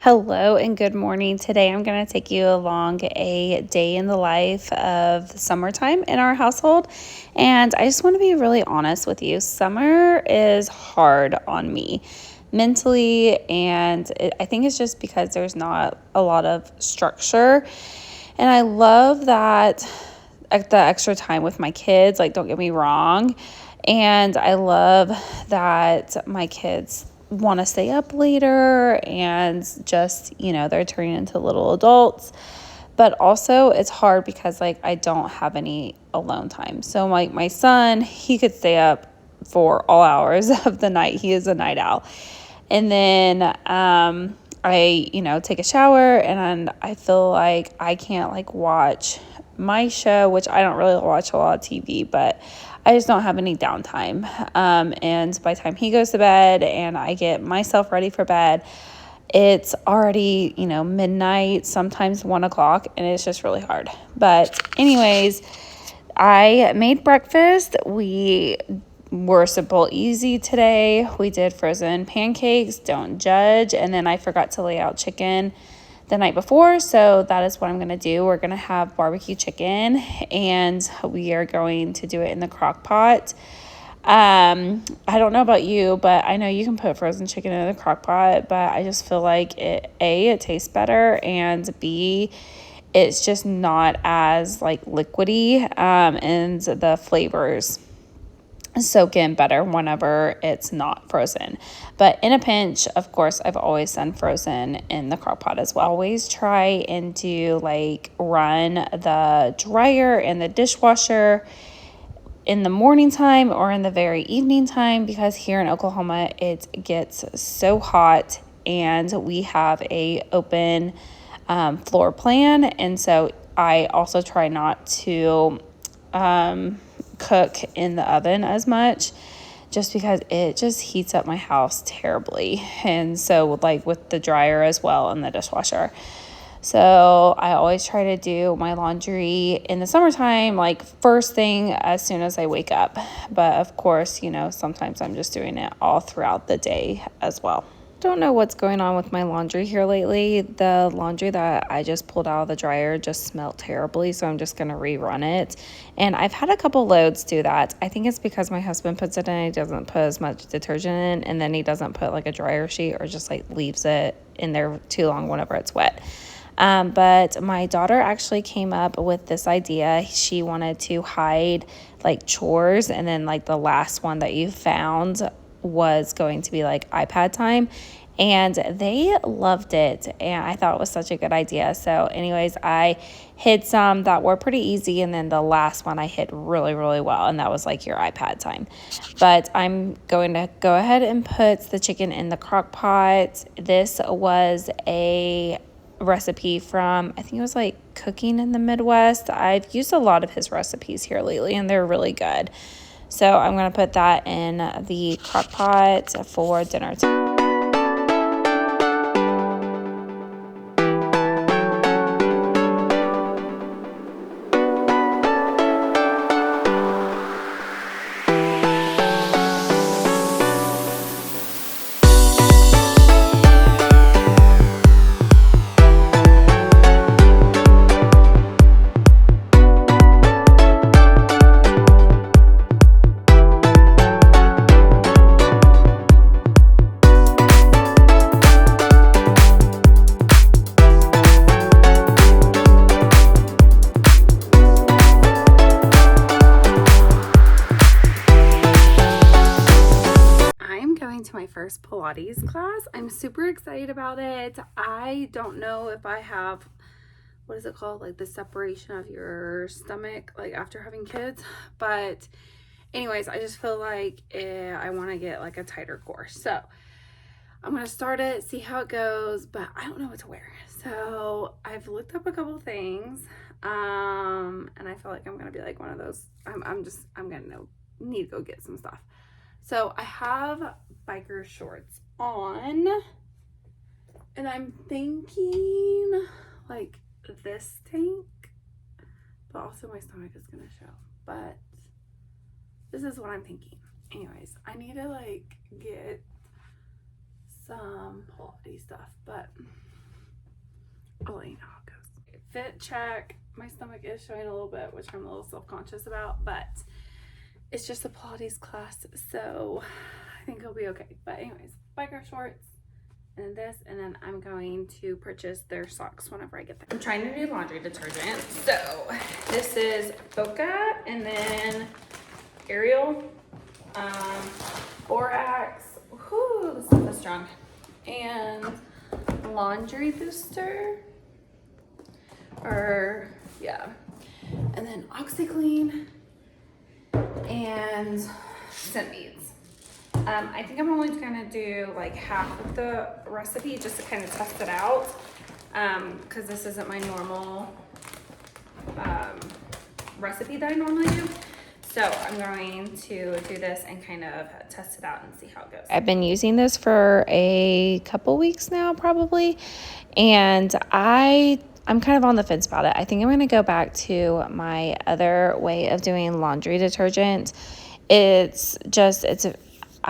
Hello and good morning. Today I'm going to take you along a day in the life of the summertime in our household. And I just want to be really honest with you. Summer is hard on me mentally, and I think it's just because there's not a lot of structure. And I love that the extra time with my kids, like, don't get me wrong. And I love that my kids want to stay up later and just, they're turning into little adults. But also it's hard because like I don't have any alone time. So my son, he could stay up for all hours of the night. He is a night owl. And then I, take a shower and I feel like I can't like watch my show, which I don't really watch a lot of TV, but I just don't have any downtime. And by the time he goes to bed and I get myself ready for bed, it's already, midnight, sometimes 1 o'clock, and it's just really hard. But anyways, I made breakfast. We were simple, easy today. We did frozen pancakes, don't judge. And then I forgot to lay out chicken the night before, so that is what I'm going to do. We're going to have barbecue chicken, and we are going to do it in the crock pot. I don't know about you, but I know you can put frozen chicken in the crock pot, but I just feel like it tastes better, and B, it's just not as like liquidy, and the flavors soak in better whenever it's not frozen. But in a pinch, of course, I've always done frozen in the crock pot as well. Always try and do like run the dryer and the dishwasher in the morning time or in the very evening time, because here in Oklahoma it gets so hot and we have a open floor plan, and so I also try not to cook in the oven as much, just because it just heats up my house terribly. And so like with the dryer as well and the dishwasher. So I always try to do my laundry in the summertime, like first thing as soon as I wake up. But of course, sometimes I'm just doing it all throughout the day as well. Don't know what's going on with my laundry here lately. The laundry that I just pulled out of the dryer just smelled terribly, so I'm just going to rerun it. And I've had a couple loads do that. I think it's because my husband puts it in, he doesn't put as much detergent in, and then he doesn't put like a dryer sheet or just like leaves it in there too long whenever it's wet. But my daughter actually came up with this idea. She wanted to hide like chores, and then like the last one that you found was going to be like iPad time, and they loved it, and I thought it was such a good idea. So anyways, I hid some that were pretty easy, and then the last one I hid really, really well, and that was like your iPad time. But I'm going to go ahead and put the chicken in the crock pot. This was a recipe from, I think it was like Cooking in the Midwest. I've used a lot of his recipes here lately, and they're really good. So I'm going to put that in the crock pot for dinner time. To my first Pilates class. I'm super excited about it. I don't know if I have, what is it called, like the separation of your stomach, like after having kids, but anyways, I just feel like I want to get like a tighter core. So I'm going to start it, see how it goes, but I don't know what to wear. So I've looked up a couple things, and I feel like I'm going to be like one of those, I'm going to need to go get some stuff. So I have biker shorts on, and I'm thinking like this tank, but also my stomach is gonna show, but this is what I'm thinking. Anyways, I need to like get some Pilates stuff, but I'll let you know how it goes. Fit check. My stomach is showing a little bit, which I'm a little self-conscious about, but it's just a Pilates class, so I think it'll be okay. But anyways, biker shorts, and this, and then I'm going to purchase their socks whenever I get them. I'm trying to do laundry detergent, so this is Boca, and then Ariel, Borax, whoo, this stuff is strong, and Laundry Booster, or yeah, and then OxyClean, and scent beads. I think I'm only gonna do like half of the recipe just to kind of test it out, because this isn't my normal recipe that I normally do. So I'm going to do this and kind of test it out and see how it goes. I've been using this for a couple weeks now, probably, and I'm kind of on the fence about it. I think I'm going to go back to my other way of doing laundry detergent. I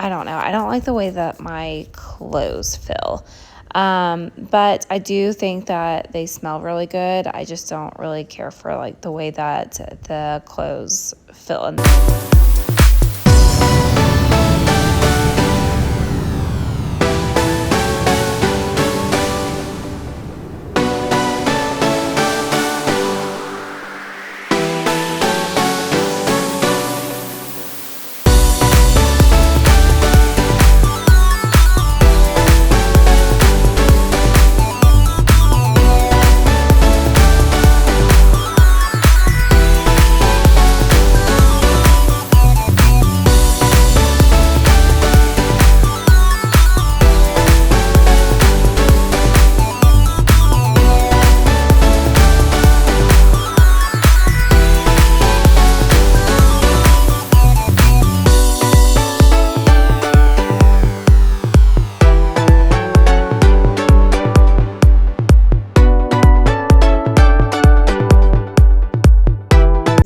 don't know. I don't like the way that my clothes feel. But I do think that they smell really good. I just don't really care for like the way that the clothes feel.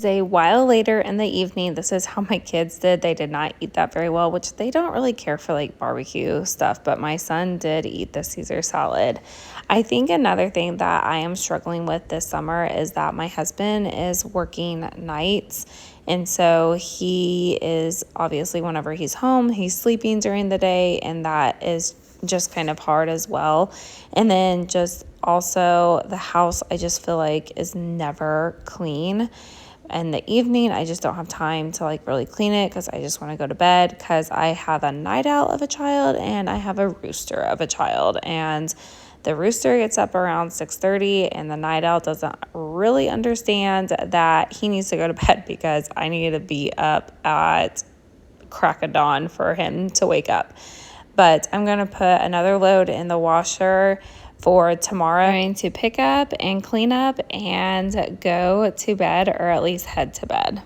A while later in the evening, this is how my kids did. They did not eat that very well, which they don't really care for like barbecue stuff, but my son did eat the Caesar salad. I think another thing that I am struggling with this summer is that my husband is working nights, and so he is obviously, whenever he's home, he's sleeping during the day, and that is just kind of hard as well. And then just also the house, I just feel like is never clean. In the evening, I just don't have time to like really clean it because I just want to go to bed, because I have a night owl of a child and I have a rooster of a child, and the rooster gets up around 6:30 and the night owl doesn't really understand that he needs to go to bed because I need to be up at crack of dawn for him to wake up. But I'm going to put another load in the washer for tomorrow. I'm going to pick up and clean up and go to bed, or at least head to bed.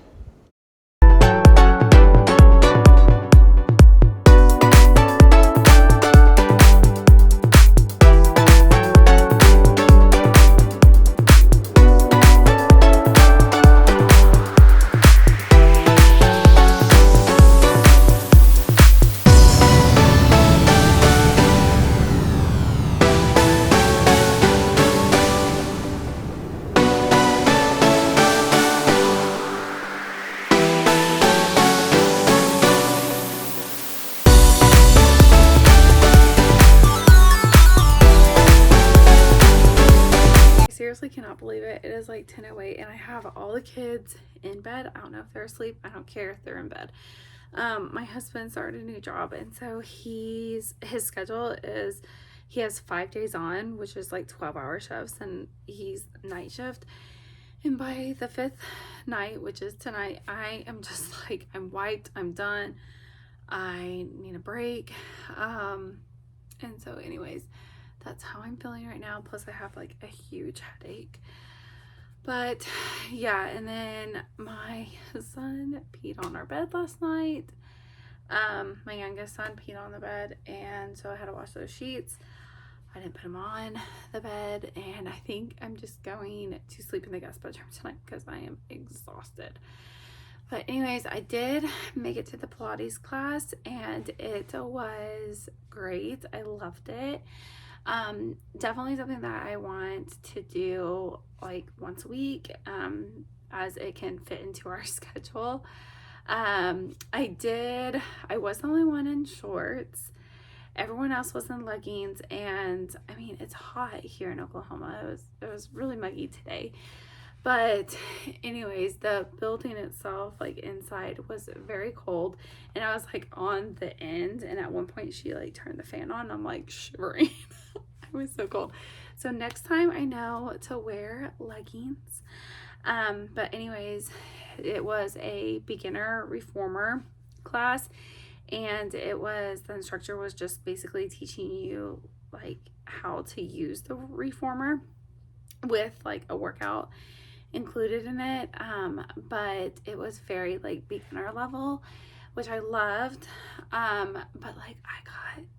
Seriously cannot believe it. It is like 10:08 and I have all the kids in bed. I don't know if they're asleep. I don't care if they're in bed. My husband started a new job, and so his schedule is he has 5 days on, which is like 12-hour shifts, and he's night shift. And by the 5th night, which is tonight, I am just like, I'm wiped, I'm done. I need a break. And so anyways, that's how I'm feeling right now. Plus I have like a huge headache. But yeah, and then my son peed on our bed last night. My youngest son peed on the bed, and so I had to wash those sheets. I didn't put him on the bed, and I think I'm just going to sleep in the guest bedroom tonight because I am exhausted. But anyways, I did make it to the Pilates class, and it was great. I loved it. Definitely something that I want to do like once a week, as it can fit into our schedule. I was the only one in shorts. Everyone else was in leggings, and I mean, it's hot here in Oklahoma. It was really muggy today. But anyways, the building itself, like inside, was very cold, and I was like on the end, and at one point she like turned the fan on. I'm like shivering. It was so cold. So next time I know to wear leggings. But anyways, it was a beginner reformer class, and the instructor was just basically teaching you like how to use the reformer with like a workout included in it. But it was very like beginner level, which I loved. But like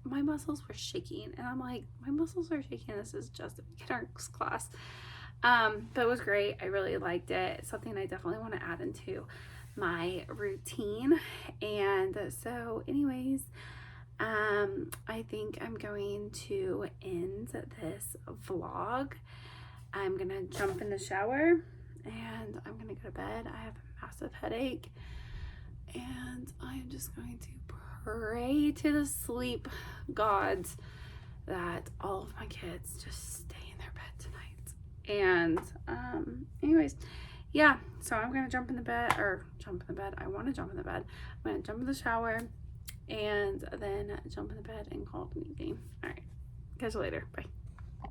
my muscles were shaking, and I'm like, my muscles are shaking. This is just a beginner's class. But it was great. I really liked it. It's something I definitely want to add into my routine. And so anyways, I think I'm going to end this vlog. I'm gonna jump in the shower and I'm gonna go to bed. I have a massive headache, and I'm just going to pray to the sleep gods that all of my kids just stay in their bed tonight. And anyways, yeah, so I'm gonna jump in the bed. I want to jump in the bed. I'm gonna jump in the shower and then jump in the bed and call it an evening. All right, catch you later. Bye.